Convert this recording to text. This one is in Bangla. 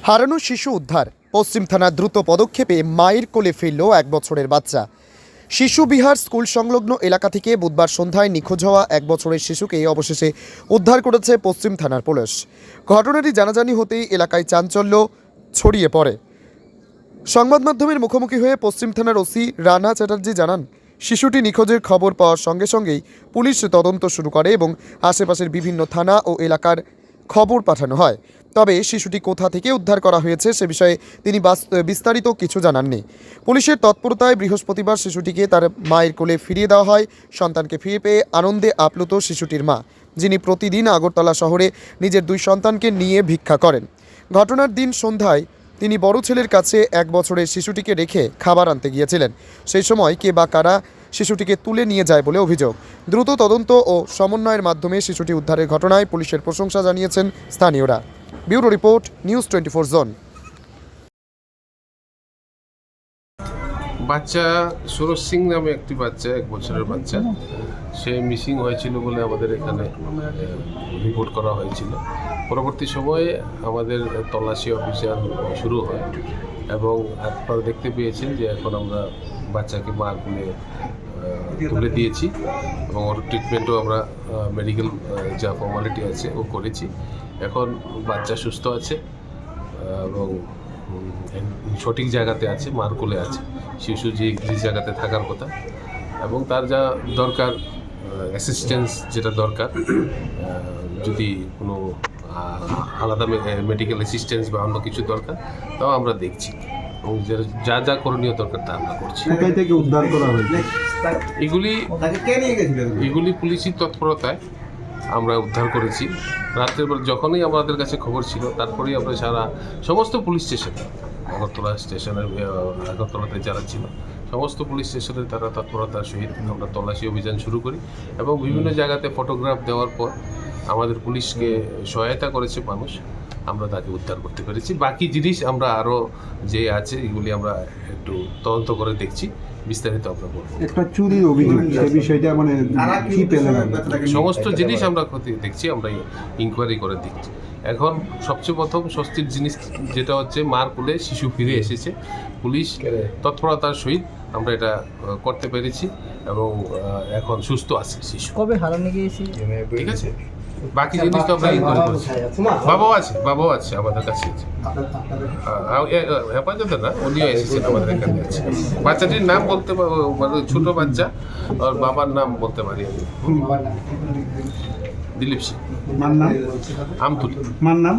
হারানো শিশু উদ্ধার। পশ্চিম থানার দ্রুত পদক্ষেপে মায়ের কোলে ফিরল 1 বছরের বাচ্চা। শিশু বিহার স্কুল সংলগ্ন এলাকা থেকে বুধবার সন্ধ্যায় নিখোঁজ হওয়া 1 বছরের শিশুকে অবশেষে উদ্ধার করেছে পশ্চিম থানার পুলিশ। ঘটনাটি জানাজানি হতেই এলাকায় চাঞ্চল্য ছড়িয়ে পড়ে। সংবাদ মাধ্যমের মুখোমুখি হয়ে পশ্চিম থানার ওসি রানা চ্যাটার্জি জানান, শিশুটি নিখোঁজের খবর পাওয়ার সঙ্গে সঙ্গেই পুলিশ তদন্ত শুরু করে এবং আশেপাশের বিভিন্ন থানা ও এলাকার খবর পাঠানো হয়। তবে শিশুটি কোথা থেকে উদ্ধার করা হয়েছে সে বিষয়ে তিনি বিস্তারিত কিছু জানাননি। পুলিশের তৎপরতায় বৃহস্পতিবার শিশুটিকে তার মায়ের কোলে ফিরিয়ে দেওয়া হয়। সন্তানকে ফিরে পেয়ে আনন্দে আপ্লুত শিশুটির মা, যিনি প্রতিদিন আগরতলা শহরে নিজের 2 সন্তানকে নিয়ে ভিক্ষা করেন। ঘটনার দিন সন্ধ্যায় তিনি বড় ছেলের কাছে 1 বছরের শিশুটিকে রেখে খাবার আনতে গিয়েছিলেন। সেই সময় কে বা কারা শিশুটিকে তুলে নিয়ে যায় বলে অভিযোগ। দ্রুত তদন্ত ও সমন্বয়ের মাধ্যমে শিশুটি উদ্ধারের ঘটনায় পুলিশের প্রশংসা জানিয়েছেন স্থানীয়রা। ব্যুরো রিপোর্ট, নিউজ 24 জন। বাচ্চা সুরজ সিং নামে একটি বাচ্চা, 1 বছরের বাচ্চা, সে মিসিং হয়েছিল বলে আমাদের এখানে রিপোর্ট করা হয়েছিল। পরবর্তী সময়ে আমাদের তল্লাশি অভিযান শুরু হয় এবং আপনারা দেখতে পেয়েছেন যে এখন আমরা বাচ্চাকে মার কোলে তুলে দিয়েছি এবং ওর ট্রিটমেন্টও আমরা মেডিকেল যা ফর্মালিটি আছে ও করেছি। এখন বাচ্চা সুস্থ আছে এবং সঠিক জায়গাতে আছে, মার কোলে আছে। শিশু যে জায়গাতে থাকার কথা এবং তার যা দরকার অ্যাসিস্ট্যান্স যেটা দরকার, যদি কোনো আলাদা মেডিকেল অ্যাসিস্ট্যান্স বা অন্য কিছু দরকার তাও আমরা দেখছি এবং যা যা করণীয় দরকার তা আমরা করছি। কোথায় থেকে উদ্ধার করা হয়েছে? এগুলি পুলিশি তৎপরতায় আমরা উদ্ধার করেছি। রাত্রের বেলা যখনই আমাদের কাছে খবর ছিল তারপরেই আমরা সমস্ত পুলিশ স্টেশনে, আগরতলাতে যারা ছিল সমস্ত পুলিশ স্টেশনে তারা তৎপরতার সহিত আমরা তল্লাশি অভিযান শুরু করি এবং বিভিন্ন জায়গাতে ফটোগ্রাফ দেওয়ার পর আমাদের পুলিশকে সহায়তা করেছে মানুষ, আমরা তাকে উদ্ধার করতে পেরেছি। বাকি জিনিস আমরা আরও যে আছে এগুলি আমরা একটু তদন্ত করে দেখছি, বিস্তারিত আমরা বলবো। একটা চুরির অভিযোগ, সেই বিষয়টা মানে কি পেলেন? সমস্ত জিনিস আমরা দেখছি, আমরা ইনকোয়ারি করে দেখছি। এখন সবচেয়ে প্রথম স্বস্তির জিনিস যেটা হচ্ছে মার কোলে শিশু ফিরে এসেছে। পুলিশ তৎপরতার সহিত আমরা এটা করতে পেরেছি এবং এখন সুস্থ আছে শিশু। কবে হারানো গিয়েছে? ঠিক আছে, বাকি জিনিস তো আমরা ইনকোয়ারি করছি। বাবাও আছে আমাদের কাছে, হেফাজতে না, উনিও এসেছেন আমাদের এখানে আছে। বাচ্চাটির নাম বলতে মানে ছোট বাচ্চা, আর বাবার নাম বলতে পারি আমি, দিলীপ সিং। মার নাম? আমতুলি। মার নাম?